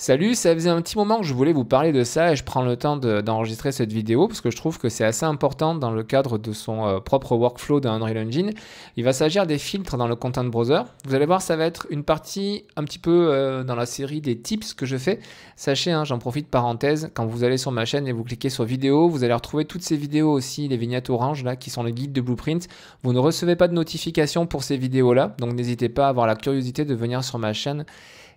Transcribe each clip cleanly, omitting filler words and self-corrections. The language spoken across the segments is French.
Salut, ça faisait un petit moment que je voulais vous parler de ça et je prends le temps d'enregistrer cette vidéo parce que je trouve que c'est assez important dans le cadre de son propre workflow dans Unreal Engine. Il va s'agir des filtres dans le Content Browser. Vous allez voir, ça va être une partie un petit peu dans la série des tips que je fais. Sachez, j'en profite parenthèse, quand vous allez sur ma chaîne et vous cliquez sur vidéo, vous allez retrouver toutes ces vidéos aussi, les vignettes orange là, qui sont les guides de Blueprint. Vous ne recevez pas de notification pour ces vidéos là, donc n'hésitez pas à avoir la curiosité de venir sur ma chaîne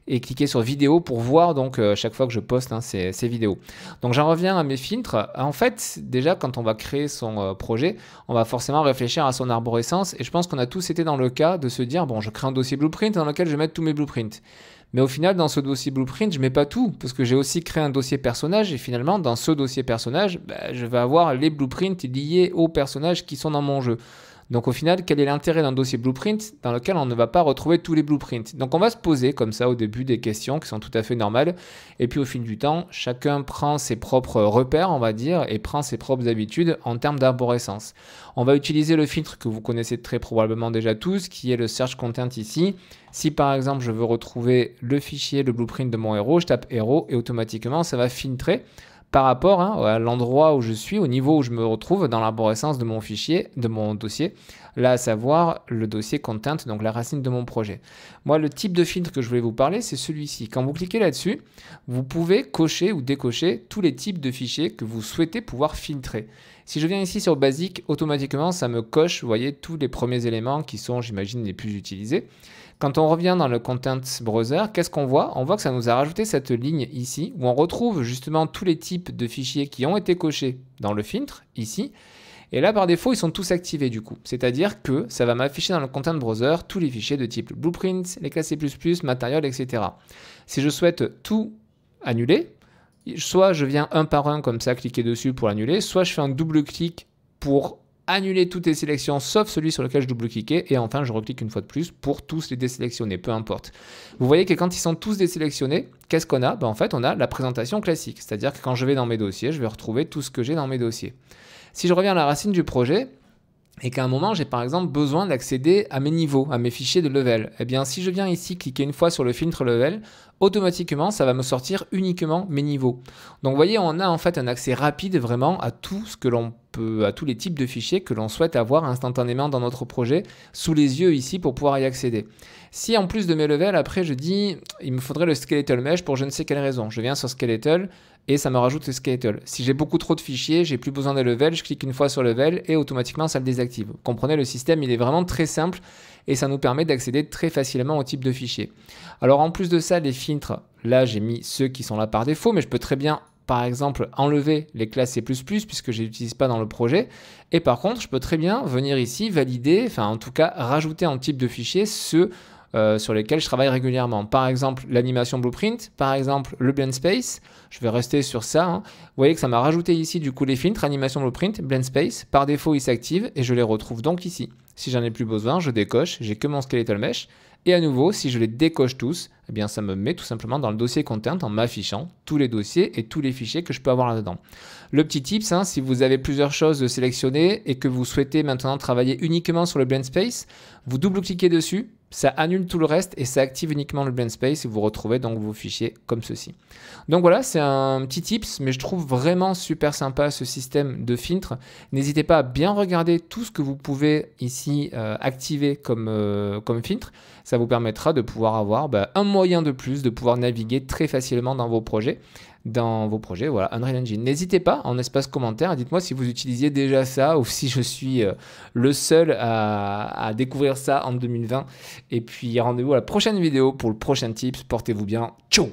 et cliquer sur vidéo pour voir donc chaque fois que je poste ces vidéos. Donc j'en reviens à mes filtres. En fait, déjà quand on va créer son projet, on va forcément réfléchir à son arborescence et je pense qu'on a tous été dans le cas de se dire bon, je crée un dossier Blueprint dans lequel je vais mettre tous mes blueprints. Mais au final, dans ce dossier Blueprint, je ne mets pas tout, parce que j'ai aussi créé un dossier personnage, et finalement, dans ce dossier personnage, je vais avoir les blueprints liés aux personnages qui sont dans mon jeu. Donc au final, quel est l'intérêt d'un dossier Blueprint dans lequel on ne va pas retrouver tous les blueprints? Donc on va se poser comme ça au début des questions qui sont tout à fait normales, et puis au fil du temps, chacun prend ses propres repères, on va dire, et prend ses propres habitudes en termes d'arborescence. On va utiliser le filtre que vous connaissez très probablement déjà tous, qui est le Search Content ici. Si par exemple je veux retrouver le fichier, le blueprint de mon héros, je tape héros et automatiquement ça va filtrer par rapport à l'endroit où je suis, au niveau où je me retrouve dans l'arborescence de mon fichier, de mon dossier, là à savoir le dossier content, donc la racine de mon projet. Moi, le type de filtre que je voulais vous parler, c'est celui-ci. Quand vous cliquez là-dessus, vous pouvez cocher ou décocher tous les types de fichiers que vous souhaitez pouvoir filtrer. Si je viens ici sur Basic, automatiquement, ça me coche, vous voyez, tous les premiers éléments qui sont, j'imagine, les plus utilisés. Quand on revient dans le Content Browser, qu'est-ce qu'on voit? On voit que ça nous a rajouté cette ligne ici, où on retrouve justement tous les types de fichiers qui ont été cochés dans le filtre, ici. Et là, par défaut, ils sont tous activés du coup. C'est-à-dire que ça va m'afficher dans le Content Browser tous les fichiers de type Blueprint, les classes C++, Material, etc. Si je souhaite tout annuler, soit je viens un par un comme ça, cliquer dessus pour l'annuler, soit je fais un double-clic pour annuler toutes les sélections sauf celui sur lequel je double-cliquais et enfin je reclique une fois de plus pour tous les désélectionner, peu importe. Vous voyez que quand ils sont tous désélectionnés, qu'est-ce qu'on a? En fait, on a la présentation classique, c'est-à-dire que quand je vais dans mes dossiers, je vais retrouver tout ce que j'ai dans mes dossiers. Si je reviens à la racine du projet, et qu'à un moment, j'ai par exemple besoin d'accéder à mes niveaux, à mes fichiers de level. Eh bien, si je viens ici cliquer une fois sur le filtre level, automatiquement, ça va me sortir uniquement mes niveaux. Donc, vous voyez, on a en fait un accès rapide vraiment à tout ce que l'on peut, à tous les types de fichiers que l'on souhaite avoir instantanément dans notre projet, sous les yeux ici pour pouvoir y accéder. Si en plus de mes levels, après je dis, il me faudrait le Skeletal Mesh pour je ne sais quelle raison. Je viens sur Skeletal et ça me rajoute le Skeletal. Si j'ai beaucoup trop de fichiers, j'ai plus besoin des levels, je clique une fois sur level et automatiquement ça le désactive. Vous comprenez, le système il est vraiment très simple et ça nous permet d'accéder très facilement au type de fichier. Alors en plus de ça, les filtres, là j'ai mis ceux qui sont là par défaut, mais je peux très bien par exemple enlever les classes C++ puisque je ne les utilise pas dans le projet. Et par contre, je peux très bien venir ici valider, enfin en tout cas rajouter en type de fichier ceux sur lesquels je travaille régulièrement. Par exemple, l'animation Blueprint, par exemple, le Blend Space. Je vais rester sur ça. Vous voyez que ça m'a rajouté ici du coup les filtres, animation Blueprint, Blend Space. Par défaut, ils s'activent et je les retrouve donc ici. Si j'en ai plus besoin, je décoche, j'ai que mon Skeletal Mesh. Et à nouveau, si je les décoche tous, eh bien ça me met tout simplement dans le dossier Content en m'affichant tous les dossiers et tous les fichiers que je peux avoir là-dedans. Le petit tips, si vous avez plusieurs choses sélectionnées et que vous souhaitez maintenant travailler uniquement sur le Blend Space, vous double-cliquez dessus, ça annule tout le reste et ça active uniquement le Blend Space et vous retrouvez donc vos fichiers comme ceci. Donc voilà, c'est un petit tips, mais je trouve vraiment super sympa ce système de filtre. N'hésitez pas à bien regarder tout ce que vous pouvez ici activer comme filtre. Ça vous permettra de pouvoir avoir un moyen de plus de pouvoir naviguer très facilement dans vos projets. Voilà, Unreal Engine. N'hésitez pas en espace commentaire, dites-moi si vous utilisiez déjà ça ou si je suis le seul à découvrir ça en 2020. Et puis rendez-vous à la prochaine vidéo pour le prochain tips. Portez-vous bien. Ciao!